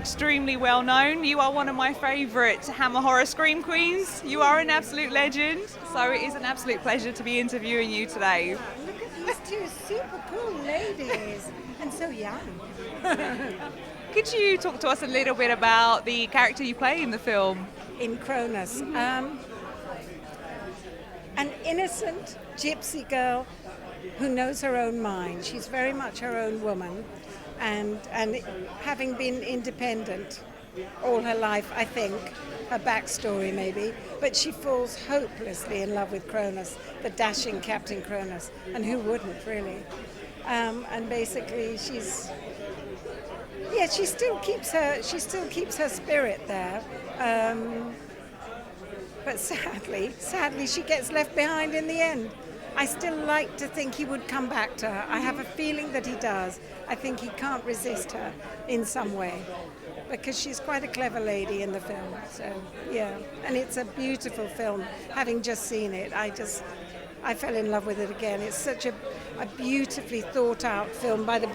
extremely well known. You are one of my favourite Hammer Horror Scream Queens. You are an absolute legend. So it is an absolute pleasure to be interviewing you today. Look at these two super cool ladies and so young. Could you talk to us a little bit about the character you play in the film? In Kronos. An innocent gypsy girl who knows her own mind. She's very much her own woman, and having been independent all her life, I think, her backstory maybe, but she falls hopelessly in love with Kronos, the dashing Captain Kronos, and who wouldn't really? And basically she still keeps her spirit there. But sadly, she gets left behind in the end. I still like to think he would come back to her. I have a feeling that he does. I think he can't resist her in some way, because she's quite a clever lady in the film. So, yeah. And it's a beautiful film. Having just seen it, I fell in love with it again. It's such a beautifully thought out film by their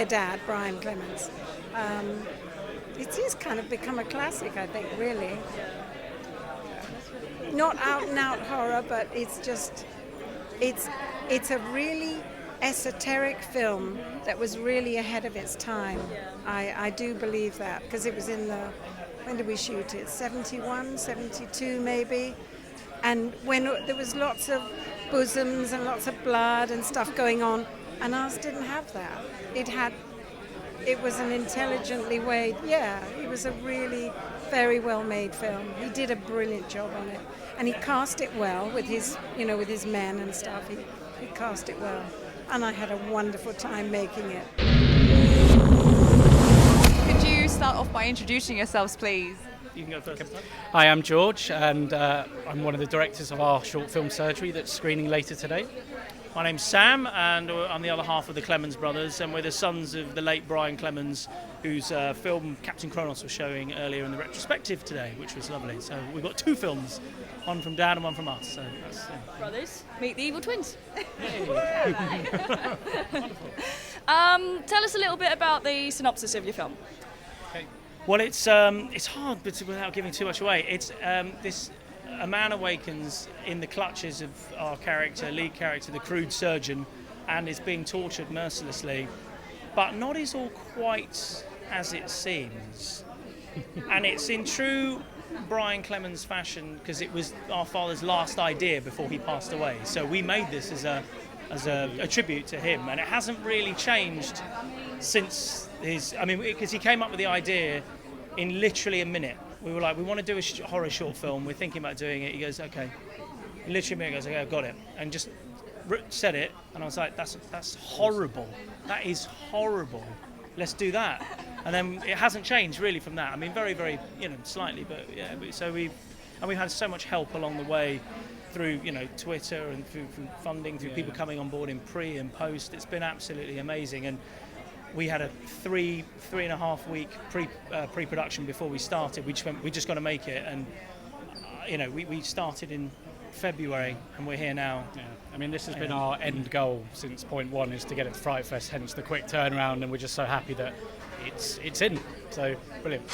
dad, Brian Clemens. It is kind of become a classic, I think, really. Not out and out horror, but it's a really esoteric film that was really ahead of its time. I do believe that, because it was when did we shoot it? 71, 72 maybe? And when there was lots of bosoms and lots of blood and stuff going on, and ours didn't have that. It was an intelligently weighed, it was a really very well made film. He did a brilliant job on it. And he cast it well with his men and stuff. He cast it well. And I had a wonderful time making it. Could you start off by introducing yourselves, please? You can go first. Hi, I'm George, and I'm one of the directors of our short film Surgery that's screening later today. My name's Sam, and I'm the other half of the Clemens brothers, and we're the sons of the late Brian Clemens, whose film Captain Kronos was showing earlier in the retrospective today, which was lovely. So we've got two films, one from Dad and one from us. So that's brothers meet the evil twins. Tell us a little bit about the synopsis of your film. Okay. Well, it's hard, but without giving too much away, it's a man awakens in the clutches of our lead character, the crude surgeon, and is being tortured mercilessly, but not is all quite as it seems. And it's in true Brian Clemens fashion, because it was our father's last idea before he passed away. So we made this as a tribute to him, and it hasn't really changed since because he came up with the idea in literally a minute. We were like, we want to do a horror short film. We're thinking about doing it. He goes, okay. He literally goes, okay, I've got it. And just said it. And I was like, that's horrible. That is horrible. Let's do that. And then it hasn't changed really from that. I mean, very, very, slightly. But yeah, so we've had so much help along the way through, Twitter and through funding, through people coming on board in pre and post. It's been absolutely amazing. And we had a three and a half week pre-production before we started. We just got to make it, and we started in February, and we're here now. Yeah. I mean, this has been our end goal since point one, is to get it to FrightFest. Hence the quick turnaround, and we're just so happy that it's in. So brilliant.